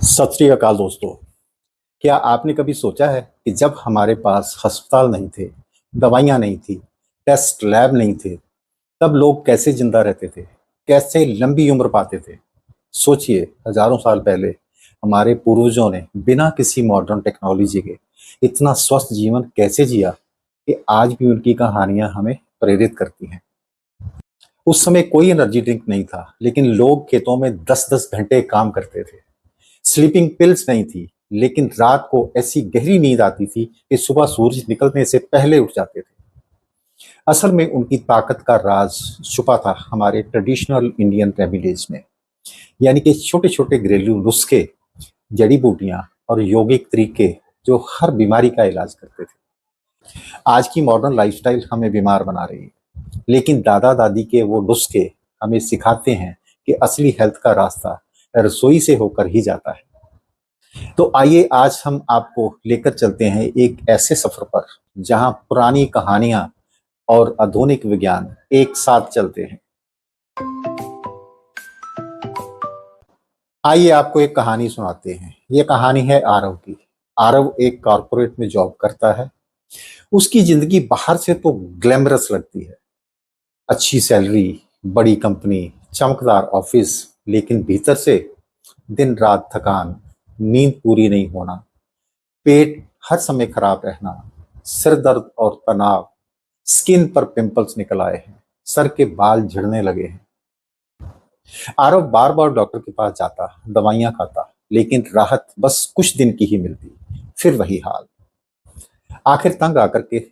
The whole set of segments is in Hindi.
सत श्री अकाल दोस्तों। क्या आपने कभी सोचा है कि जब हमारे पास अस्पताल नहीं थे, दवाइयाँ नहीं थी, टेस्ट लैब नहीं थे, तब लोग कैसे जिंदा रहते थे, कैसे लंबी उम्र पाते थे। सोचिए, हजारों साल पहले हमारे पूर्वजों ने बिना किसी मॉडर्न टेक्नोलॉजी के इतना स्वस्थ जीवन कैसे जिया कि आज भी उनकी कहानियां हमें प्रेरित करती हैं। उस समय कोई एनर्जी ड्रिंक नहीं था, लेकिन लोग खेतों में 10-10 घंटे काम करते थे। स्लीपिंग पिल्स नहीं थी, लेकिन रात को ऐसी गहरी नींद आती थी कि सुबह सूरज निकलने से पहले उठ जाते थे। असल में उनकी ताकत का राज छुपा था हमारे ट्रेडिशनल इंडियन रेमेडीज में, यानी कि छोटे छोटे घरेलू नुस्खे, जड़ी बूटियां और यौगिक तरीके जो हर बीमारी का इलाज करते थे। आज की मॉडर्न लाइफस्टाइल हमें बीमार बना रही है, लेकिन दादा दादी के वो नुस्खे हमें सिखाते हैं कि असली हेल्थ का रास्ता रसोई से होकर ही जाता है। तो आइए आज हम आपको लेकर चलते हैं एक ऐसे सफर पर जहां पुरानी कहानियां और आधुनिक विज्ञान एक साथ चलते हैं। आइए आपको एक कहानी सुनाते हैं। ये कहानी है आरव की। आरव एक कॉरपोरेट में जॉब करता है। उसकी जिंदगी बाहर से तो ग्लैमरस लगती है, अच्छी सैलरी, बड़ी कंपनी, चमकदार ऑफिस, लेकिन भीतर से दिन रात थकान, नींद पूरी नहीं होना, पेट हर समय खराब रहना, सिर दर्द और तनाव, स्किन पर पिंपल्स निकल आए हैं, सर के बाल झड़ने लगे हैं। आरव बार बार डॉक्टर के पास जाता, दवाइयां खाता, लेकिन राहत बस कुछ दिन की ही मिलती, फिर वही हाल। आखिर तंग आकर के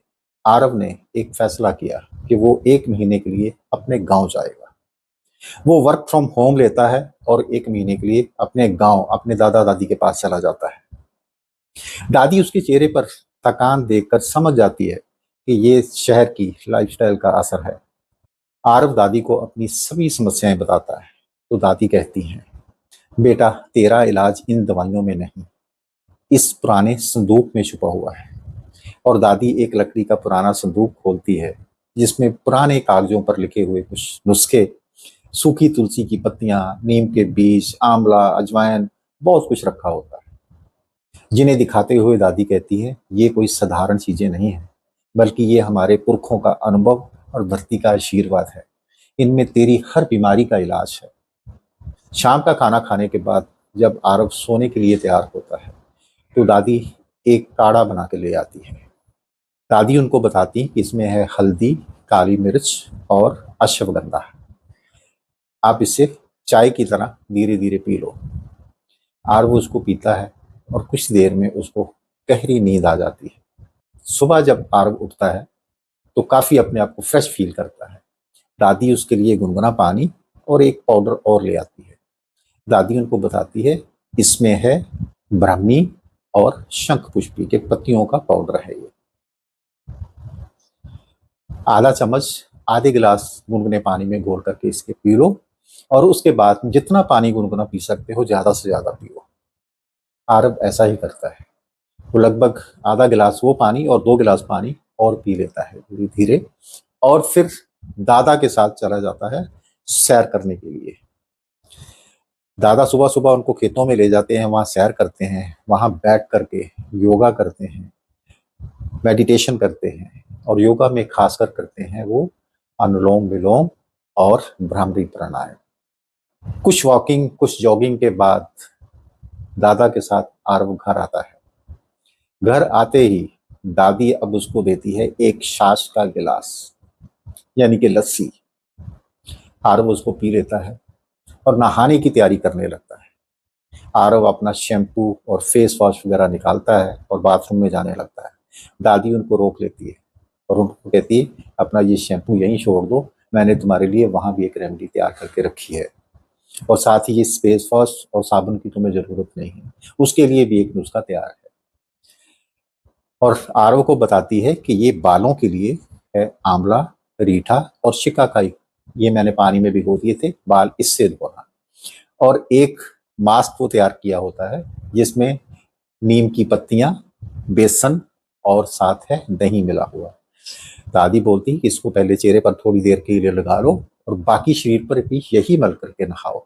आरव ने एक फैसला किया कि वो 1 महीने के लिए अपने गांव जाएगा। वो वर्क फ्रॉम होम लेता है और 1 महीने के लिए अपने गांव, अपने दादा दादी के पास चला जाता है। दादी उसके चेहरे पर थकान देखकर समझ जाती है कि ये शहर की लाइफस्टाइल का असर है। आरव दादी को अपनी सभी समस्याएं बताता है, तो दादी कहती हैं, बेटा, तेरा इलाज इन दवाइयों में नहीं, इस पुराने संदूक में छुपा हुआ है। और दादी एक लकड़ी का पुराना संदूक खोलती है, जिसमें पुराने कागजों पर लिखे हुए कुछ नुस्खे, सूखी तुलसी की पत्तियां, नीम के बीज, आंवला, अजवाइन, बहुत कुछ रखा होता है। जिन्हें दिखाते हुए दादी कहती है, ये कोई साधारण चीजें नहीं है, बल्कि ये हमारे पुरखों का अनुभव और धरती का आशीर्वाद है। इनमें तेरी हर बीमारी का इलाज है। शाम का खाना खाने के बाद जब आरव सोने के लिए तैयार होता है, तो दादी एक काढ़ा बना के ले आती है। दादी उनको बताती कि इसमें है हल्दी, काली मिर्च और अश्वगंधा। आप इसे चाय की तरह धीरे धीरे पी लो। आरव उसको पीता है और कुछ देर में उसको गहरी नींद आ जाती है। सुबह जब आरव उठता है तो काफी अपने आप को फ्रेश फील करता है। दादी उसके लिए गुनगुना पानी और एक पाउडर और ले आती है। दादी उनको बताती है, इसमें है ब्राह्मी और शंख पुष्पी के पत्तियों का पाउडर है। ये आधा चम्मच, आधे गिलास गुनगुने पानी में घोल करके इसके पी लो, और उसके बाद जितना पानी गुनगुना पी सकते हो ज्यादा से ज्यादा पियो। आरब ऐसा ही करता है। वो लगभग आधा गिलास वो पानी और 2 गिलास पानी और पी लेता है धीरे धीरे, और फिर दादा के साथ चला जाता है सैर करने के लिए। दादा सुबह सुबह उनको खेतों में ले जाते हैं, वहाँ सैर करते हैं, वहाँ बैठ करके योगा करते हैं, मेडिटेशन करते हैं, और योगा में खासकर करते हैं वो अनुलोम विलोम और भ्रामरी प्राणायाम। कुछ वॉकिंग, कुछ जॉगिंग के बाद दादा के साथ आरव घर आता है। घर आते ही दादी अब उसको देती है एक छाछ का गिलास, यानी कि लस्सी। आरव उसको पी लेता है और नहाने की तैयारी करने लगता है। आरव अपना शैम्पू और फेस वॉश वगैरह निकालता है और बाथरूम में जाने लगता है। दादी उनको रोक लेती है और उनको कहती है, अपना ये शैम्पू यहीं छोड़ दो, मैंने तुम्हारे लिए वहां भी एक रेमेडी तैयार करके रखी है, और साथ ही ये फेस वॉश और साबुन की तुम्हें जरूरत नहीं है, उसके लिए भी एक नुस्खा तैयार है। और आरव को बताती है कि ये बालों के लिए है आंवला, रीठा और शिकाकाई, ये मैंने पानी में भिगो दिए थे, बाल इससे धोना। और एक मास्क वो तैयार किया होता है जिसमें नीम की पत्तियां, बेसन और साथ है दही मिला हुआ। दादी बोलती कि इसको पहले चेहरे पर थोड़ी देर के लिए लगा लो और बाकी शरीर पर भी यही मल करके नहाओ।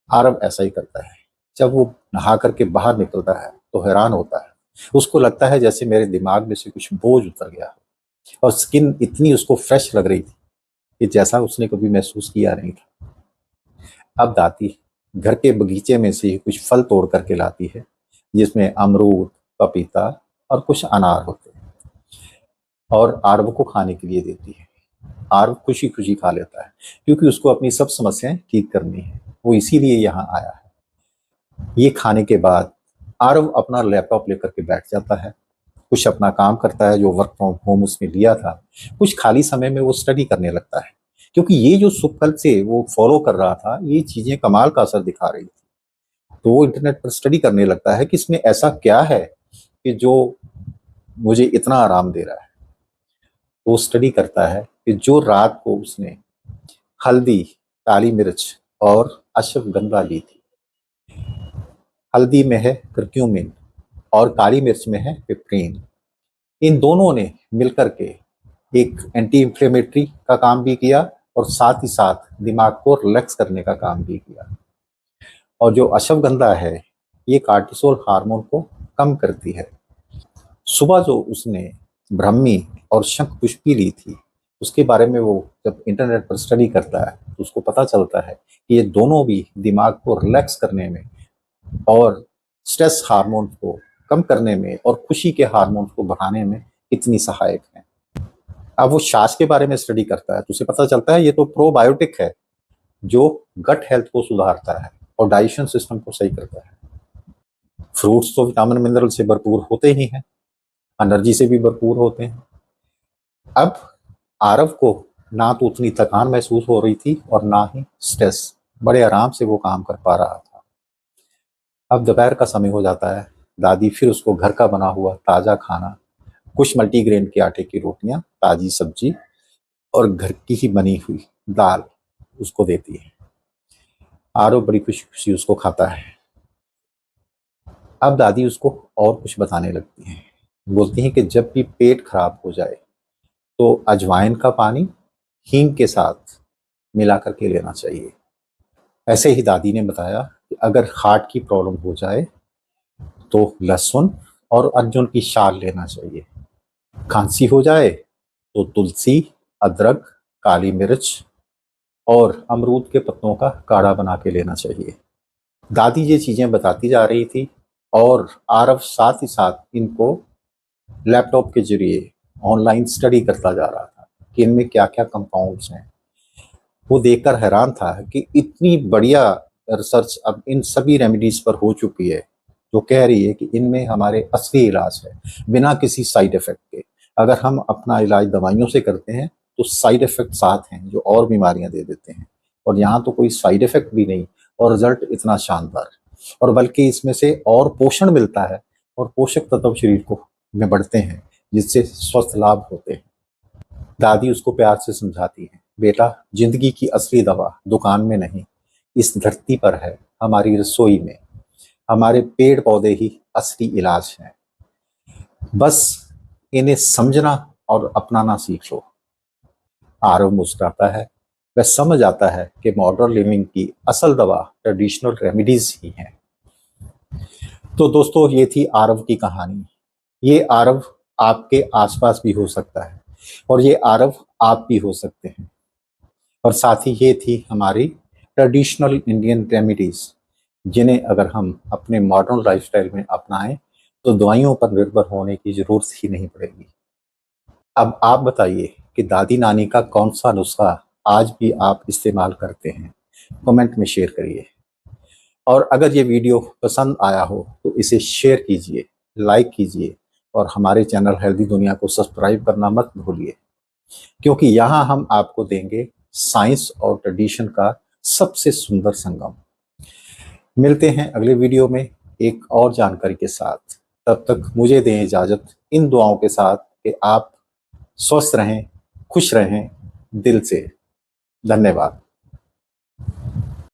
आरव ऐसा ही करता है। जब वो नहा करके बाहर निकलता है तो हैरान होता है। उसको लगता है जैसे मेरे दिमाग में से कुछ बोझ उतर गया और स्किन इतनी उसको फ्रेश लग रही थी कि जैसा उसने कभी महसूस किया नहीं था। अब दादी घर के बगीचे में से ही कुछ फल तोड़ करके लाती है, जिसमें अमरूद, पपीता और कुछ अनार होते हैं, और आरव को खाने के लिए देती है। आरव खुशी खुशी खा लेता है क्योंकि उसको अपनी सब समस्याएं ठीक करनी है। वो इसीलिए यहाँ आया है। ये खाने के बाद आरव अपना लैपटॉप लेकर के बैठ जाता है, कुछ अपना काम करता है जो वर्क फ्रॉम होम उसने लिया था। कुछ खाली समय में वो स्टडी करने लगता है, क्योंकि ये जो सुकल से वो फॉलो कर रहा था, ये चीजें कमाल का असर दिखा रही थी। तो वो इंटरनेट पर स्टडी करने लगता है कि इसमें ऐसा क्या है कि जो मुझे इतना आराम दे रहा है। वो स्टडी करता है कि जो रात को उसने हल्दी, काली मिर्च और अश्वगंधा ली थी। हल्दी में है करक्यूमिन और काली मिर्च में है पिपरीन। इन दोनों ने मिलकर के एक एंटी इंफ्लेमेटरी का काम भी किया और साथ ही साथ दिमाग को रिलैक्स करने का काम भी किया। और जो अश्वगंधा है, ये कार्टिसोल हार्मोन को कम करती है। सुबह जो उसने ब्राह्मी और शंख पुष्पी ली थी, उसके बारे में वो जब इंटरनेट पर स्टडी करता है तो उसको पता चलता है कि ये दोनों भी दिमाग को रिलैक्स करने में और स्ट्रेस हार्मोन को कम करने में और खुशी के हार्मोन को बढ़ाने में इतनी सहायक है। अब वो छाछ के बारे में स्टडी करता है तो उसे पता चलता है ये तो प्रोबायोटिक है, जो गट हेल्थ को सुधारता है और डाइजेशन सिस्टम को सही करता है। फ्रूट्स तो विटामिन मिनरल से भरपूर होते ही हैं, एनर्जी से भी भरपूर होते हैं। अब आरव को ना तो उतनी थकान महसूस हो रही थी और ना ही स्ट्रेस, बड़े आराम से वो काम कर पा रहा था। अब दोपहर का समय हो जाता है। दादी फिर उसको घर का बना हुआ ताज़ा खाना, कुछ मल्टीग्रेन के आटे की रोटियां, ताज़ी सब्जी और घर की ही बनी हुई दाल उसको देती है। आरव बड़ी खुशी खुशी उसको खाता है। अब दादी उसको और कुछ बताने लगती हैं। बोलती हैं कि जब भी पेट खराब हो जाए तो अजवाइन का पानी हींग के साथ मिला करके लेना चाहिए। ऐसे ही दादी ने बताया कि अगर हार्ट की प्रॉब्लम हो जाए तो लहसुन और अर्जुन की छाल लेना चाहिए। खांसी हो जाए तो तुलसी, अदरक, काली मिर्च और अमरूद के पत्तों का काढ़ा बना के लेना चाहिए। दादी ये चीजें बताती जा रही थी और आरव साथ ही साथ इनको लैपटॉप के जरिए ऑनलाइन स्टडी करता जा रहा था कि इनमें क्या क्या कंपाउंड्स हैं। वो देखकर हैरान था कि इतनी बढ़िया रिसर्च अब इन सभी रेमेडीज पर हो चुकी है, जो कह रही है कि इनमें हमारे असली इलाज है बिना किसी साइड इफेक्ट के। अगर हम अपना इलाज दवाइयों से करते हैं तो साइड इफेक्ट साथ हैं जो और बीमारियां दे देते हैं, और यहाँ तो कोई साइड इफेक्ट भी नहीं और रिजल्ट इतना शानदार, और बल्कि इसमें से और पोषण मिलता है और पोषक तत्व शरीर को में बढ़ते हैं, जिससे स्वस्थ लाभ होते हैं। दादी उसको प्यार से समझाती है, बेटा जिंदगी की असली दवा दुकान में नहीं, इस धरती पर है, हमारी रसोई में। हमारे पेड़ पौधे ही असली इलाज हैं, बस इन्हें समझना और अपनाना सीख लो। आरव मुस्कुराता है। वह समझ आता है कि मॉडर्न लिविंग की असल दवा ट्रेडिशनल रेमेडीज ही हैं। तो दोस्तों, ये थी आरव की कहानी। ये आरव आपके आसपास भी हो सकता है और ये आरव आप भी हो सकते हैं। और साथ ही ये थी हमारी ट्रेडिशनल इंडियन रेमेडीज, जिन्हें अगर हम अपने मॉडर्न लाइफस्टाइल में अपनाएं तो दवाइयों पर निर्भर होने की जरूरत ही नहीं पड़ेगी। अब आप बताइए कि दादी नानी का कौन सा नुस्खा आज भी आप इस्तेमाल करते हैं, कमेंट में शेयर करिए। और अगर ये वीडियो पसंद आया हो तो इसे शेयर कीजिए, लाइक कीजिए और हमारे चैनल हेल्दी दुनिया को सब्सक्राइब करना मत भूलिए, क्योंकि यहाँ हम आपको देंगे साइंस और ट्रेडिशन का सबसे सुंदर संगम। मिलते हैं अगले वीडियो में एक और जानकारी के साथ। तब तक मुझे दें इजाजत इन दुआओं के साथ कि आप स्वस्थ रहें, खुश रहें दिल से। धन्यवाद।